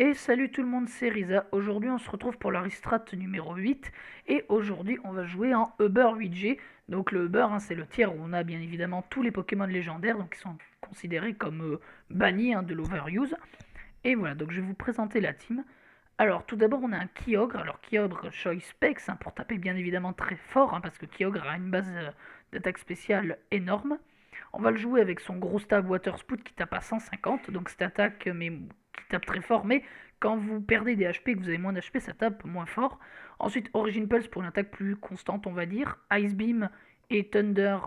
Et salut tout le monde, c'est Riza. Aujourd'hui, on se retrouve pour la Restrat numéro 8. Et aujourd'hui, on va jouer en Uber 8G. Donc, le Uber, c'est le tiers où on a bien évidemment tous les Pokémon légendaires, donc qui sont considérés comme bannis de l'overuse. Et voilà, donc je vais vous présenter la team. Alors, tout d'abord, on a un Kyogre. Alors, Kyogre Choice Specs, pour taper bien évidemment très fort, parce que Kyogre a une base d'attaque spéciale énorme. On va le jouer avec son gros stab Water Spout qui tape à 150, donc cette attaque mais qui tape très fort, mais quand vous perdez des HP et que vous avez moins d'HP, ça tape moins fort. Ensuite, Origin Pulse pour une attaque plus constante, on va dire. Ice Beam et Thunder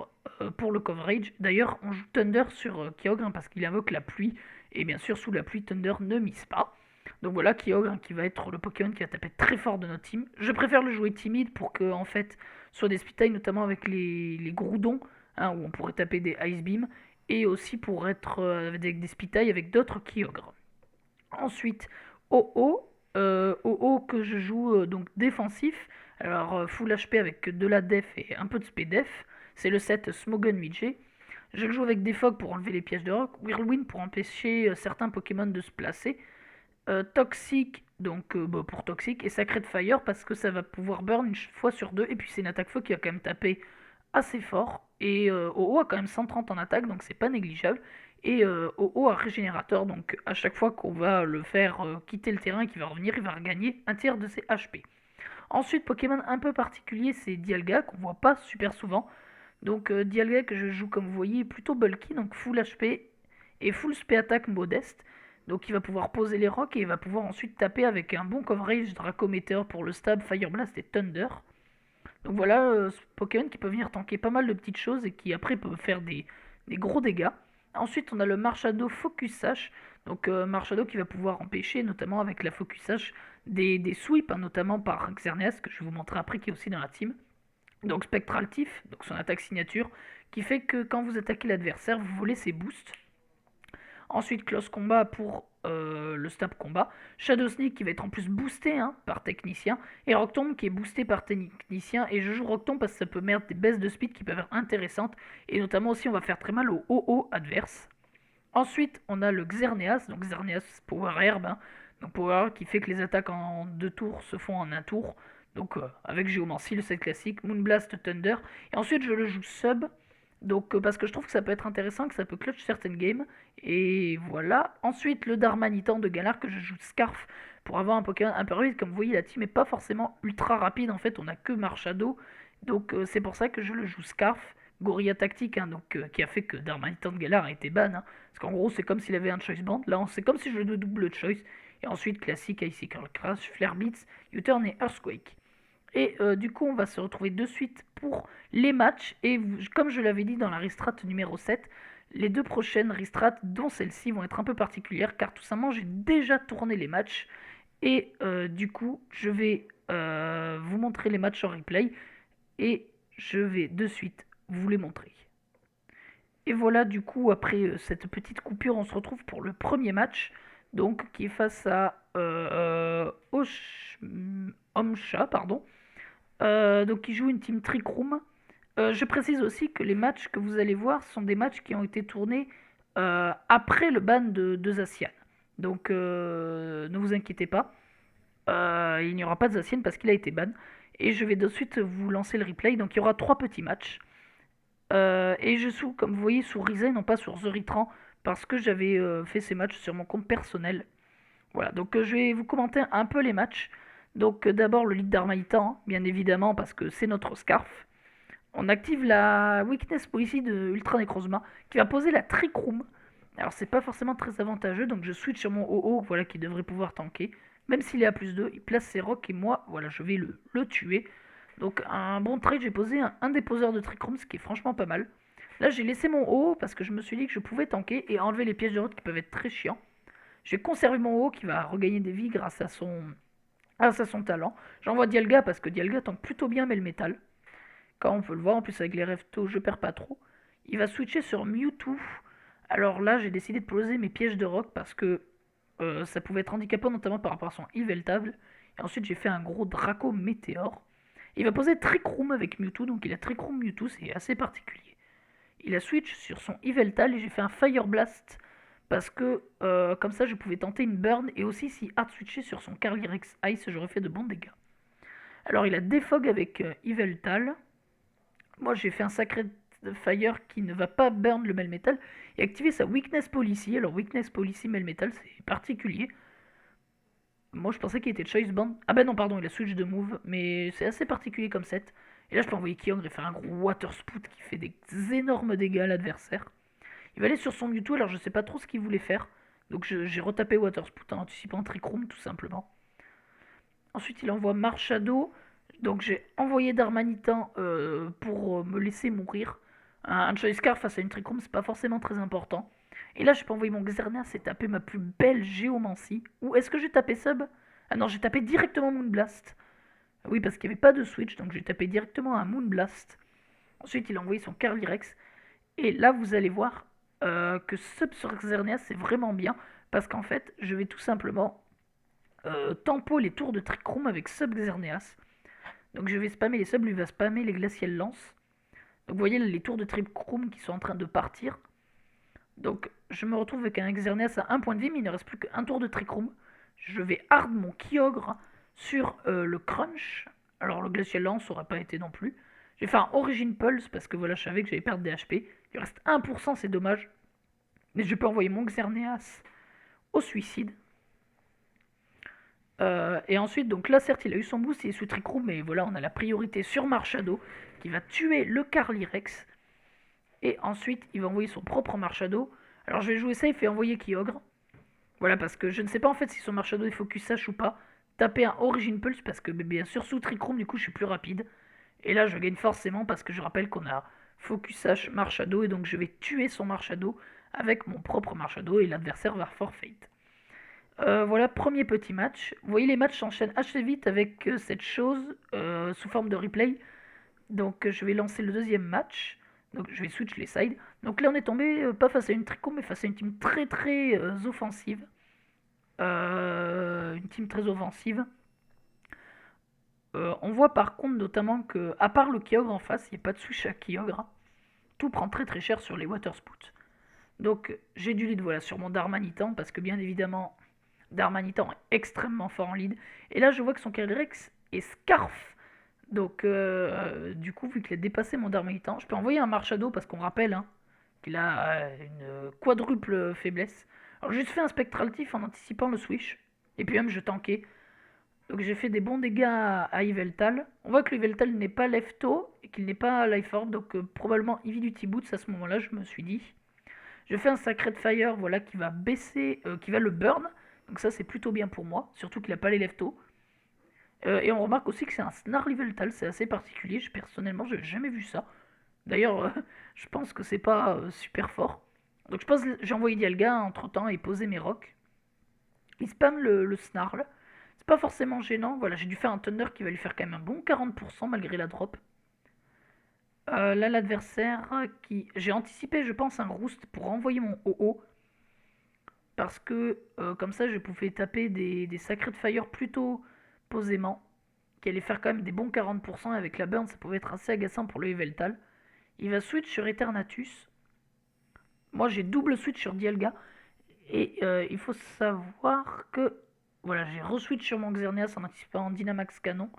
pour le coverage. D'ailleurs, on joue Thunder sur Kyogre parce qu'il invoque la pluie, et bien sûr, sous la pluie, Thunder ne mise pas. Donc voilà, Kyogre qui va être le Pokémon qui va taper très fort de notre team. Je préfère le jouer timide pour que, en fait, sur des speed notamment avec les Groudons, où on pourrait taper des Ice Beam, et aussi pour être avec des speed avec d'autres Kyogre. Ensuite, OO, OO que je joue donc défensif, alors full HP avec de la def et un peu de speed def, c'est le set Smogon 8G. Je le joue avec des Fog pour enlever les pièges de rock, Whirlwind pour empêcher certains Pokémon de se placer, Toxic donc pour Toxic, et Sacred Fire parce que ça va pouvoir burn une fois sur deux, et puis c'est une attaque feu qui va quand même taper assez fort, et OO a quand même 130 en attaque, donc c'est pas négligeable, et OO a régénérateur, donc à chaque fois qu'on va le faire quitter le terrain et qu'il va revenir, il va regagner un tiers de ses HP. Ensuite, Pokémon un peu particulier, c'est Dialga, qu'on voit pas super souvent. Donc Dialga que je joue comme vous voyez est plutôt bulky, donc full HP et full SP attaque modeste. Donc il va pouvoir poser les rocs et il va pouvoir ensuite taper avec un bon coverage Draco Meteor pour le stab, Fire Blast et Thunder. Donc voilà, ce Pokémon qui peut venir tanker pas mal de petites choses et qui après peut faire des gros dégâts. Ensuite, on a le Marshado Focus Sash. Donc Marshado qui va pouvoir empêcher, notamment avec la Focus Sash, des sweeps, notamment par Xerneas, que je vais vous montrer après, qui est aussi dans la team. Donc Spectral Tiff, donc son attaque signature, qui fait que quand vous attaquez l'adversaire, vous volez ses boosts. Ensuite, Close Combat pour le stab combat. Shadow Sneak qui va être en plus boosté par technicien. Et Rock Tomb qui est boosté par technicien. Et je joue Rock Tomb parce que ça peut mettre des baisses de speed qui peuvent être intéressantes. Et notamment aussi, on va faire très mal au OO adverse. Ensuite, on a le Xerneas. Donc Xerneas Power Herb. Donc Power Herb qui fait que les attaques en 2 tours se font en un tour. Donc avec Géomancie, le set classique. Moonblast Thunder. Et ensuite, je le joue sub. Donc parce que je trouve que ça peut être intéressant, que ça peut clutch certaines games. Et voilà. Ensuite, le Darmanitan de Galar que je joue Scarf pour avoir un Pokémon un peu rapide. Comme vous voyez, la team est pas forcément ultra rapide. En fait, on a que Marshado. Donc c'est pour ça que je le joue Scarf. Gorilla Tactique, donc, qui a fait que Darmanitan de Galar a été ban. Parce qu'en gros, c'est comme s'il avait un Choice Band. Là, c'est comme si je le double Choice. Et ensuite, classique, Icy Curl Crash, Flare Blitz, U-Turn et Earthquake. Et du coup, on va se retrouver de suite pour les matchs. Et comme je l'avais dit dans la Restrat numéro 7, les deux prochaines Restrats, dont celle-ci, vont être un peu particulières. Car tout simplement, j'ai déjà tourné les matchs. Et du coup, je vais vous montrer les matchs en replay. Et je vais de suite vous les montrer. Et voilà, du coup, après cette petite coupure, on se retrouve pour le premier match. Donc, qui est face à Omcha, pardon. Donc il joue une team Trick Room. Je précise aussi que les matchs que vous allez voir sont des matchs qui ont été tournés après le ban de Zacian. Donc ne vous inquiétez pas, il n'y aura pas de Zacian parce qu'il a été ban. Et je vais de suite vous lancer le replay. Donc il y aura 3 petits matchs. Et je suis, comme vous voyez, sous Risen, non pas sur The Ritran, parce que j'avais fait ces matchs sur mon compte personnel. Voilà, donc je vais vous commenter un peu les matchs. Donc d'abord le lead d'Armaïtan, bien évidemment, parce que c'est notre Scarf. On active la Weakness Policy de Ultra Necrozma, qui va poser la Trick Room. Alors c'est pas forcément très avantageux, donc je switch sur mon OO, voilà, qui devrait pouvoir tanker. Même s'il est à plus 2, il place ses rocks et moi, voilà, je vais le tuer. Donc un bon trade, j'ai posé un déposeur de Trick Room, ce qui est franchement pas mal. Là j'ai laissé mon OO parce que je me suis dit que je pouvais tanker et enlever les pièges de route qui peuvent être très chiants. J'ai conservé mon OO qui va regagner des vies grâce à son talent. J'envoie Dialga parce que Dialga tank plutôt bien mais le métal. Quand on peut le voir, en plus avec les Refto, je perds pas trop. Il va switcher sur Mewtwo. Alors là, j'ai décidé de poser mes pièges de rock parce que ça pouvait être handicapant, notamment par rapport à son Yveltal. Et ensuite, j'ai fait un gros Draco Météor. Il va poser Trick Room avec Mewtwo, donc il a Trick Room Mewtwo, c'est assez particulier. Il a switch sur son Yveltal et j'ai fait un Fire Blast parce que comme ça je pouvais tenter une burn et aussi si hard switché sur son Calyrex Ice j'aurais fait de bons dégâts. Alors il a défog avec Yveltal. Moi j'ai fait un Sacred Fire qui ne va pas burn le Melmetal et activer sa Weakness Policy. Alors Weakness Policy Melmetal c'est particulier. Moi je pensais qu'il était Choice Band. Ah bah non pardon il a switch de move mais c'est assez particulier comme set. Et là je peux envoyer Kyogre et faire un gros Water Spout qui fait des énormes dégâts à l'adversaire. Il va aller sur son Mewtwo alors je sais pas trop ce qu'il voulait faire. Donc j'ai retapé Water Spout en anticipant Trick Room tout simplement. Ensuite il envoie Marshado. Donc j'ai envoyé Darmanitan pour me laisser mourir. Un Choice Scar face à une Trick Room c'est pas forcément très important. Et là je peux envoyer mon Xerneas et taper ma plus belle Géomancie. Ou est-ce que j'ai tapé Sub? Ah non j'ai tapé directement Moonblast. Oui parce qu'il n'y avait pas de switch donc j'ai tapé directement un Moonblast. Ensuite il a envoyé son Calyrex. Et là vous allez voir que Sub sur Xerneas c'est vraiment bien. Parce qu'en fait je vais tout simplement tempo les tours de Trick Room avec Sub Xerneas. Donc je vais spammer les subs, lui va spammer les glaciales lance. Donc vous voyez les tours de Trick Room qui sont en train de partir. Donc je me retrouve avec un Xerneas à 1 point de vie, mais il ne reste plus qu'un tour de Trick Room. Je vais hard mon Kyogre sur le Crunch. Alors le glacial lance n'aurait pas été non plus. J'ai fait un Origin Pulse parce que voilà, je savais que j'allais perdre des HP. Il reste 1%, c'est dommage. Mais je peux envoyer mon Xerneas au suicide. Et ensuite, donc là, certes, il a eu son boost, il est sous Trick Room, mais voilà, on a la priorité sur Marshado, qui va tuer le Calyrex. Et ensuite, il va envoyer son propre Marshado. Alors, je vais jouer safe et envoyer Kyogre. Voilà, parce que je ne sais pas en fait si son Marshado est focus Sash ou pas. Taper un Origin Pulse, parce que bien sûr, sous Trick Room, du coup, je suis plus rapide. Et là, je gagne forcément, parce que je rappelle qu'on a focus Sash Marshado, et donc je vais tuer son Marshado avec mon propre Marshado, et l'adversaire va forfeit. Voilà, premier petit match. Vous voyez, les matchs s'enchaînent assez vite avec cette chose sous forme de replay. Donc, je vais lancer le deuxième match. Donc, je vais switch les sides. Donc là, on est tombé pas face à une Trico, mais face à une team très très offensive. Une team très offensive. On voit par contre notamment que, à part le Kyogre en face, il n'y a pas de switch à Kyogre. Tout prend très très cher sur les Water Spouts. Donc, j'ai du lead voilà, sur mon Darmanitan, parce que bien évidemment, Darmanitan est extrêmement fort en lead. Et là, je vois que son Calyrex est Scarf. Donc, du coup, vu qu'il a dépassé mon Darmanitan, je peux envoyer un Marshado parce qu'on rappelle hein, qu'il a une quadruple faiblesse. Alors, j'ai juste fait un Spectraltif en anticipant le switch. Et puis même, je tankais. Donc, j'ai fait des bons dégâts à Yveltal. On voit que Yveltal n'est pas Lefto et qu'il n'est pas Life Orb. Donc, probablement Eevee Boots à ce moment-là, je me suis dit. Je fais un Sacred Fire voilà, qui va baisser, qui va le burn. Donc ça c'est plutôt bien pour moi, surtout qu'il n'a pas les leftos. Et on remarque aussi que c'est un Snarl c'est assez particulier. Personnellement, je n'ai jamais vu ça. D'ailleurs, je pense que c'est pas super fort. Donc je pense que j'ai envoyé Dialga entre temps et posé mes rocks. Il spam le Snarl. C'est pas forcément gênant. Voilà, j'ai dû faire un Thunder qui va lui faire quand même un bon 40% malgré la drop. Là, l'adversaire qui. J'ai anticipé, je pense, un Roost pour renvoyer mon OO. Parce que comme ça, je pouvais taper des Sacred Fire plutôt posément. Qui allait faire quand même des bons 40%. Avec la burn, ça pouvait être assez agaçant pour le Yveltal. Il va switch sur Eternatus. Moi, j'ai double switch sur Dialga. Et il faut savoir que. Voilà, j'ai re-switch sur mon Xerneas en anticipant Dynamax Canon.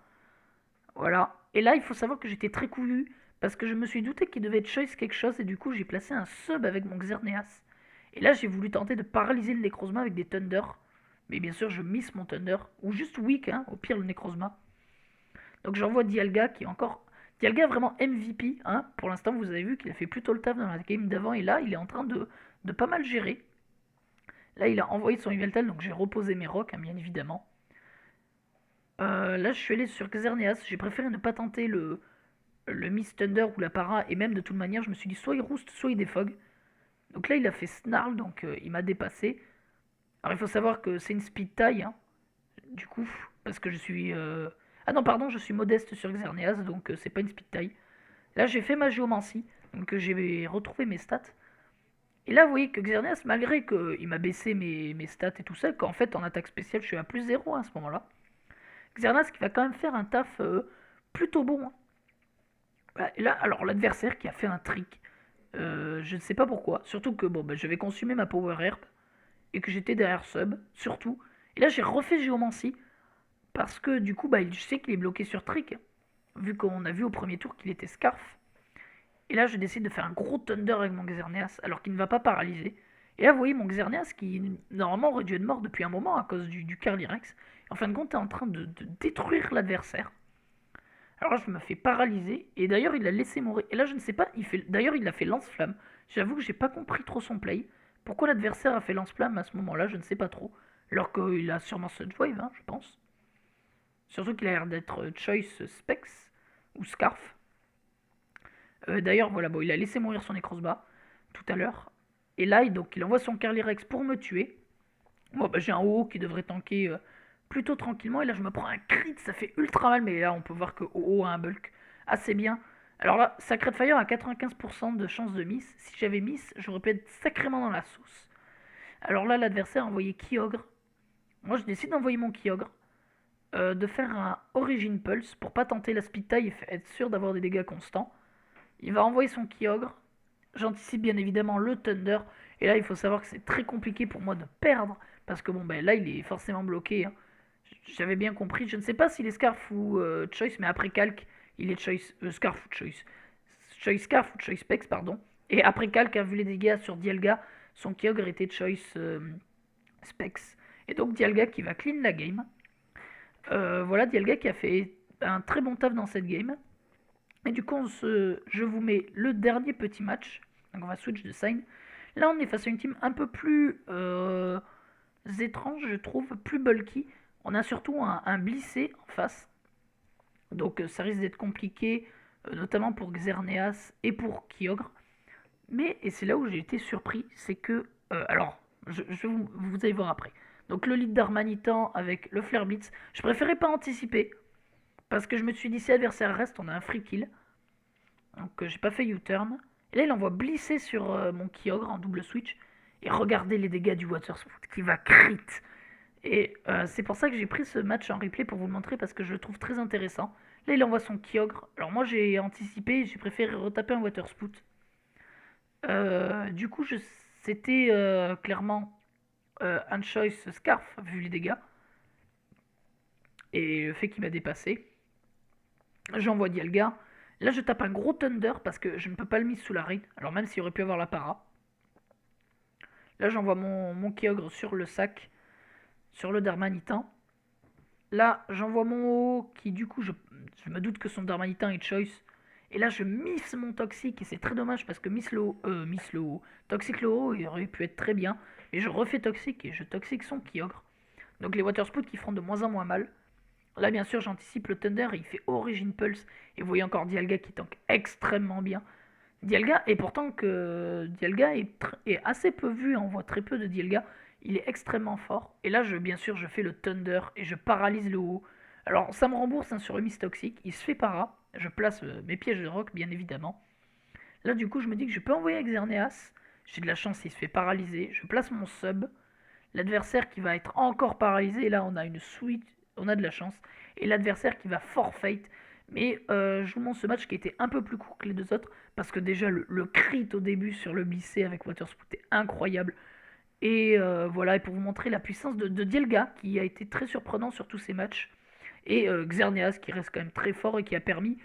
Voilà. Et là, il faut savoir que j'étais très couillu. Parce que je me suis douté qu'il devait être choice quelque chose. Et du coup, j'ai placé un sub avec mon Xerneas. Et là, j'ai voulu tenter de paralyser le Necrozma avec des Thunder. Mais bien sûr, je miss mon Thunder. Ou juste Weak, hein, au pire le Necrozma. Donc j'envoie Dialga qui est encore. Dialga est vraiment MVP. Hein. Pour l'instant, vous avez vu qu'il a fait plutôt le taf dans la game d'avant. Et là, il est en train de pas mal gérer. Là, il a envoyé son Yveltal. Donc j'ai reposé mes rocks, hein, bien évidemment. Là, je suis allé sur Xerneas. J'ai préféré ne pas tenter le Miss Thunder ou la Para. Et même de toute manière, je me suis dit soit il roost, soit il défog. Donc là, il a fait Snarl. Donc il m'a dépassé. Alors il faut savoir que c'est une speed taille, hein, du coup, parce que je suis... Ah non, pardon, je suis modeste sur Xerneas, donc c'est pas une speed taille. Là, j'ai fait ma géomancie, donc j'ai retrouvé mes stats. Et là, vous voyez que Xerneas, malgré qu'il m'a baissé mes stats et tout ça, qu'en fait, en attaque spéciale, je suis à plus 0 à ce moment-là. Xerneas qui va quand même faire un taf plutôt bon. Hein. Voilà, et là, alors, l'adversaire qui a fait un trick, je ne sais pas pourquoi. Surtout que, bon, bah, je vais consumer ma Power Herb. et que j'étais derrière sub, surtout. Et là, j'ai refait géomancie, parce que du coup, je sais qu'il est bloqué sur trick, vu qu'on a vu au premier tour qu'il était scarf. Et là, je décide de faire un gros thunder avec mon Xerneas, alors qu'il ne va pas paralyser. Et là, vous voyez mon Xerneas qui, normalement, aurait dû être mort depuis un moment à cause du Carlyrex. En fin de compte, est en train de détruire l'adversaire. Alors là, je me fais paralyser. Et d'ailleurs, il l'a laissé mourir. Et là, je ne sais pas, d'ailleurs, il a fait lance-flamme. J'avoue que j'ai pas compris trop son play. Pourquoi l'adversaire a fait lance-flamme à ce moment-là, je ne sais pas trop. Alors qu'il a sûrement Sludge Wave, hein, je pense. Surtout qu'il a l'air d'être Choice Specs ou Scarf. D'ailleurs, voilà, bon, il a laissé mourir son Necrozma tout à l'heure. Et là, donc, il envoie son Calyrex pour me tuer. Bon, j'ai un OO qui devrait tanker plutôt tranquillement. Et là, je me prends un crit, ça fait ultra mal. Mais là, on peut voir que OO a un bulk assez bien. Alors là, Sacred Fire a 95% de chance de miss. Si j'avais miss, j'aurais pu être sacrément dans la sauce. Alors là, l'adversaire a envoyé Kyogre. Moi, je décide d'envoyer mon Kyogre. De faire un Origin Pulse pour pas tenter la Speed Tie et être sûr d'avoir des dégâts constants. Il va envoyer son Kyogre. J'anticipe bien évidemment le Thunder. Et là, il faut savoir que c'est très compliqué pour moi de perdre. Parce que bon, là, il est forcément bloqué. Hein. J'avais bien compris. Je ne sais pas s'il est Scarf ou Choice, mais après Calc, il est Choice. Scarf ou Choice. Choice Scarf ou Choice Specs, pardon. Et après Calc, vu les dégâts sur Dialga, son Kyogre était Choice Specs. Et donc Dialga qui va clean la game. Voilà, Dialga qui a fait un très bon taf dans cette game. Et du coup, je vous mets le dernier petit match. Donc on va switch de sign. Là, on est face à une team un peu plus étrange, je trouve, plus bulky. On a surtout un blissé en face. Donc ça risque d'être compliqué, notamment pour Xerneas et pour Kyogre. Mais, et c'est là où j'ai été surpris, c'est que... alors, vous allez voir après. Donc le lead d'Armanitan avec le Flare Blitz. Je préférais pas anticiper. Parce que je me suis dit, si l'adversaire reste, on a un free kill. Donc j'ai pas fait U-turn. Et là, il envoie blisser sur mon Kyogre en double switch. Et regardez les dégâts du Water Spout qui va crit. Et c'est pour ça que j'ai pris ce match en replay pour vous le montrer parce que je le trouve très intéressant. Là, il envoie son Kyogre. Alors moi, j'ai anticipé, j'ai préféré retaper un Water Spout. Du coup, c'était clairement un choice Scarf vu les dégâts. Et le fait qu'il m'a dépassé. J'envoie Dialga. Là, je tape un gros Thunder parce que je ne peux pas le mise sous la raid. Alors, même s'il aurait pu avoir la para. Là, j'envoie mon Kyogre sur le sac, sur le Darmanitan. Là, j'envoie mon haut qui, du coup, je me doute que son Darmanitan est choice. Et là, je miss mon Toxic et c'est très dommage parce que miss le haut. Toxic le haut, il aurait pu être très bien. Mais je refais Toxic et je Toxic son Kyogre. Donc, les Water Spout qui feront de moins en moins mal. Là, bien sûr, j'anticipe le Thunder et il fait Origin Pulse. Et vous voyez encore Dialga qui tank extrêmement bien. Dialga, et pourtant que Dialga est assez peu vu, on voit très peu de Dialga. Il est extrêmement fort. Et là, bien sûr, je fais le Thunder et je paralyse le haut. Alors, ça me rembourse sur le Miss Toxic. Il se fait para. Je place mes pièges de rock, bien évidemment. Là, du coup, je me dis que je peux envoyer Xerneas. J'ai de la chance, il se fait paralyser. Je place mon sub. L'adversaire qui va être encore paralysé. Et là, on a une suite. On a de la chance. Et l'adversaire qui va forfeit. Mais je vous montre ce match qui était un peu plus court que les deux autres. Parce que déjà, le crit au début sur le blissé avec Water Spout est incroyable. Et voilà, et pour vous montrer la puissance de Dialga, qui a été très surprenant sur tous ces matchs. Et Xerneas, qui reste quand même très fort et qui a permis,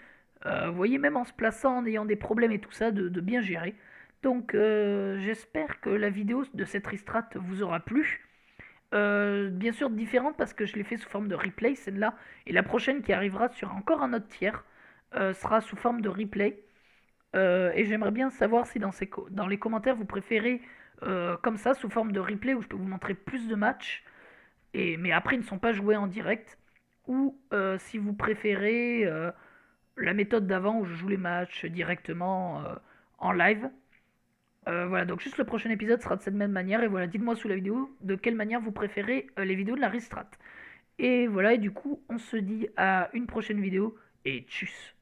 vous voyez, même en se plaçant, en ayant des problèmes et tout ça, de bien gérer. Donc j'espère que la vidéo de cette restrat vous aura plu. Bien sûr différente parce que je l'ai fait sous forme de replay celle-là et la prochaine qui arrivera sur encore un autre tiers sera sous forme de replay et j'aimerais bien savoir si dans les commentaires vous préférez comme ça sous forme de replay où je peux vous montrer plus de matchs mais après ils ne sont pas joués en direct ou si vous préférez la méthode d'avant où je joue les matchs directement en live. Voilà, donc juste le prochain épisode sera de cette même manière. Et voilà, dites-moi sous la vidéo de quelle manière vous préférez les vidéos de la restrat. Et voilà, et du coup, on se dit à une prochaine vidéo. Et tchuss!